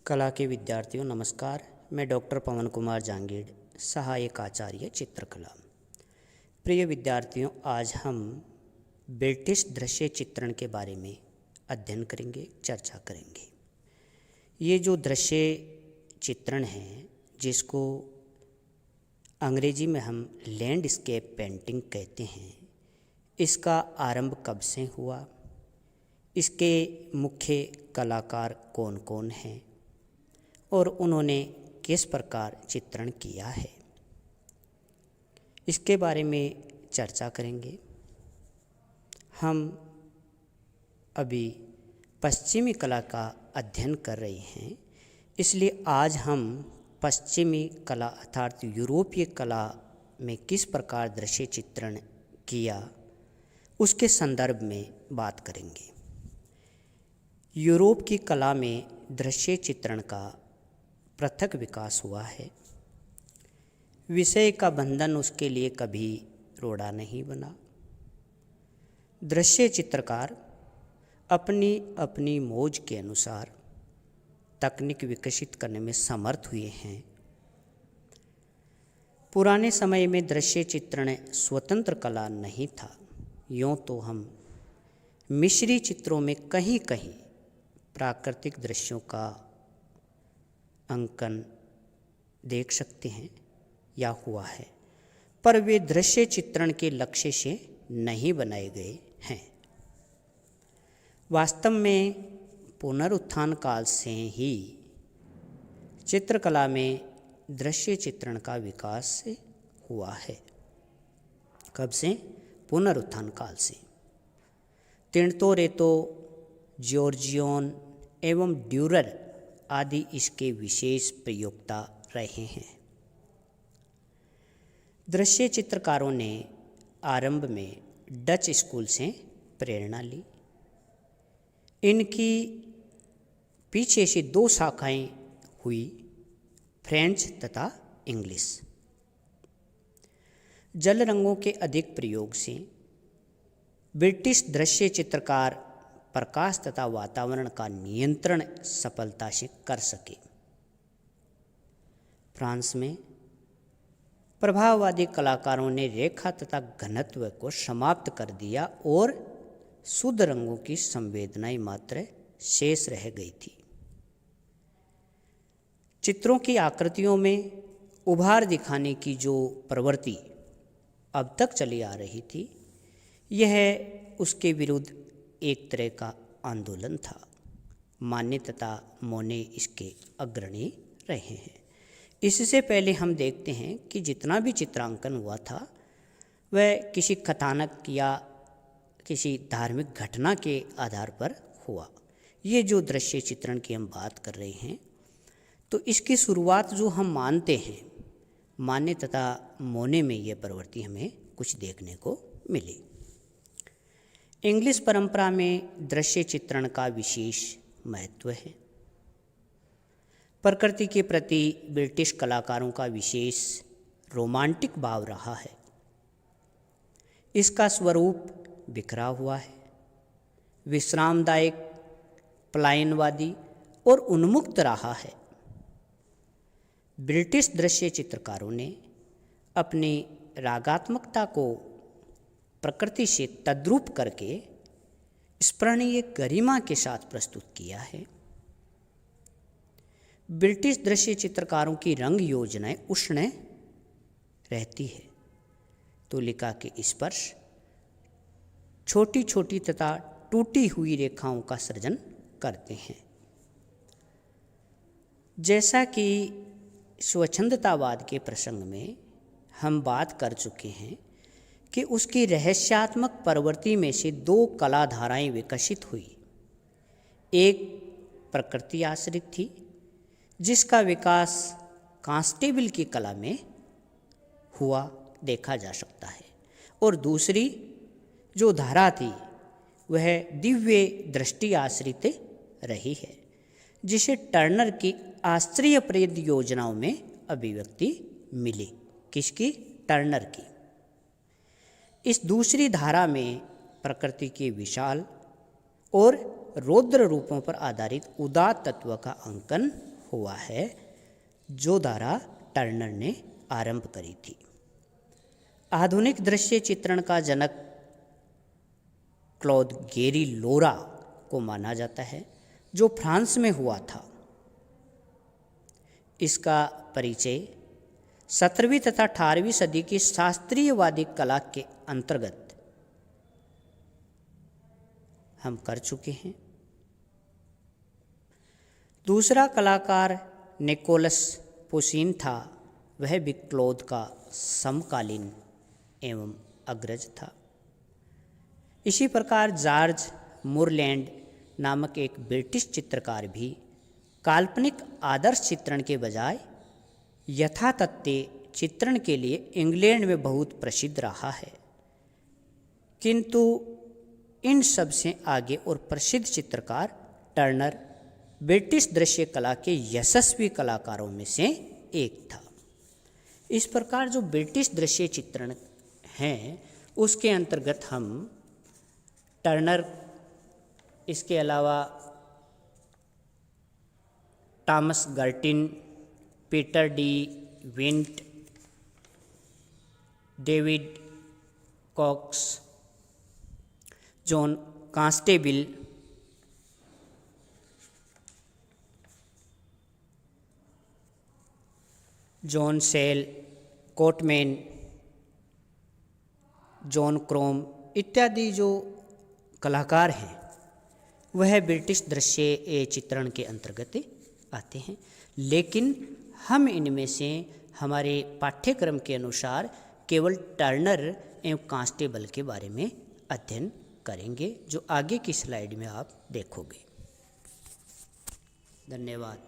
कला के विद्यार्थियों नमस्कार। मैं डॉक्टर पवन कुमार जांगीड़, सहायक आचार्य चित्रकला। प्रिय विद्यार्थियों, आज हम ब्रिटिश दृश्य चित्रण के बारे में अध्ययन करेंगे, चर्चा करेंगे। ये जो दृश्य चित्रण है, जिसको अंग्रेजी में हम लैंडस्केप पेंटिंग कहते हैं, इसका आरंभ कब से हुआ, इसके मुख्य कलाकार कौन कौन हैं और उन्होंने किस प्रकार चित्रण किया है, इसके बारे में चर्चा करेंगे। हम अभी पश्चिमी कला का अध्ययन कर रहे हैं, इसलिए आज हम पश्चिमी कला अर्थात यूरोपीय कला में किस प्रकार दृश्य चित्रण किया उसके संदर्भ में बात करेंगे। यूरोप की कला में दृश्य चित्रण का पृथक विकास हुआ है। विषय का बंधन उसके लिए कभी रोड़ा नहीं बना। दृश्य चित्रकार अपनी अपनी मौज के अनुसार तकनीक विकसित करने में समर्थ हुए हैं। पुराने समय में दृश्य चित्रण स्वतंत्र कला नहीं था। यूँ तो हम मिस्री चित्रों में कहीं कहीं प्राकृतिक दृश्यों का अंकन देख सकते हैं या हुआ है, पर वे दृश्य चित्रण के लक्ष्य से नहीं बनाए गए हैं। वास्तव में पुनरुत्थान काल से ही चित्रकला में दृश्य चित्रण का विकास हुआ है। कब से? पुनरुत्थान काल से। तिनतोरेतो, जॉर्जियन एवं ड्यूरर आदि इसके विशेष प्रयोक्ता रहे हैं। दृश्य चित्रकारों ने आरंभ में डच स्कूल से प्रेरणा ली। इनकी पीछे से दो शाखाएं हुई, फ्रेंच तथा इंग्लिश। जल रंगों के अधिक प्रयोग से ब्रिटिश दृश्य चित्रकार प्रकाश तथा वातावरण का नियंत्रण सफलता से कर सके। फ्रांस में प्रभाववादी कलाकारों ने रेखा तथा घनत्व को समाप्त कर दिया और शुद्ध रंगों की संवेदनाएं मात्र शेष रह गई थी। चित्रों की आकृतियों में उभार दिखाने की जो प्रवृत्ति अब तक चली आ रही थी, यह उसके विरुद्ध एक तरह का आंदोलन था। मान्य तथा मोने इसके अग्रणी रहे हैं। इससे पहले हम देखते हैं कि जितना भी चित्रांकन हुआ था वह किसी कथानक या किसी धार्मिक घटना के आधार पर हुआ। ये जो दृश्य चित्रण की हम बात कर रहे हैं, तो इसकी शुरुआत जो हम मानते हैं, मान्य तथा मोने में यह प्रवृत्ति हमें कुछ देखने को मिली। इंग्लिश परंपरा में दृश्य चित्रण का विशेष महत्व है। प्रकृति के प्रति ब्रिटिश कलाकारों का विशेष रोमांटिक भाव रहा है। इसका स्वरूप बिखरा हुआ है, विश्रामदायक, पलायनवादी और उन्मुक्त रहा है। ब्रिटिश दृश्य चित्रकारों ने अपनी रागात्मकता को प्रकृति से तद्रूप करके स्मरणीय गरिमा के साथ प्रस्तुत किया है। ब्रिटिश दृश्य चित्रकारों की रंग योजनाएं उष्ण रहती है। तुलिका के स्पर्श छोटी छोटी तथा टूटी हुई रेखाओं का सृजन करते हैं। जैसा कि स्वच्छंदतावाद के प्रसंग में हम बात कर चुके हैं कि उसकी रहस्यात्मक प्रवृत्ति में से दो कला धाराएं विकसित हुई। एक प्रकृति आश्रित थी, जिसका विकास कांस्टेबल की कला में हुआ देखा जा सकता है, और दूसरी जो धारा थी वह दिव्य दृष्टि आश्रित रही है, जिसे टर्नर की आश्चर्यप्रद योजनाओं में अभिव्यक्ति मिली। किसकी? टर्नर की। इस दूसरी धारा में प्रकृति के विशाल और रौद्र रूपों पर आधारित उदात्त तत्व का अंकन हुआ है जो धारा टर्नर ने आरंभ करी थी। आधुनिक दृश्य चित्रण का जनक क्लॉद गेरी लोरा को माना जाता है, जो फ्रांस में हुआ था। इसका परिचय 17वीं तथा 18वीं सदी की शास्त्रीयवादी कला के अंतर्गत हम कर चुके हैं। दूसरा कलाकार निकोलस पोसीन था। वह भी क्लॉद का समकालीन एवं अग्रज था। इसी प्रकार जॉर्ज मूरलैंड नामक एक ब्रिटिश चित्रकार भी काल्पनिक आदर्श चित्रण के बजाय यथातथ्य चित्रण के लिए इंग्लैंड में बहुत प्रसिद्ध रहा है। किंतु इन सब से आगे और प्रसिद्ध चित्रकार टर्नर ब्रिटिश दृश्य कला के यशस्वी कलाकारों में से एक था। इस प्रकार जो ब्रिटिश दृश्य चित्रण हैं उसके अंतर्गत हम टर्नर, इसके अलावा Thomas Girtin, Peter De Wint, David Cox, John Constable, John Sell, Cotman, John Crome इत्यादि जो कलाकार हैं वह ब्रिटिश दृश्य चित्रण के अंतर्गत आते हैं। लेकिन हम इनमें से हमारे पाठ्यक्रम के अनुसार केवल टर्नर एवं कांस्टेबल के बारे में अध्ययन करेंगे, जो आगे की स्लाइड में आप देखोगे। धन्यवाद।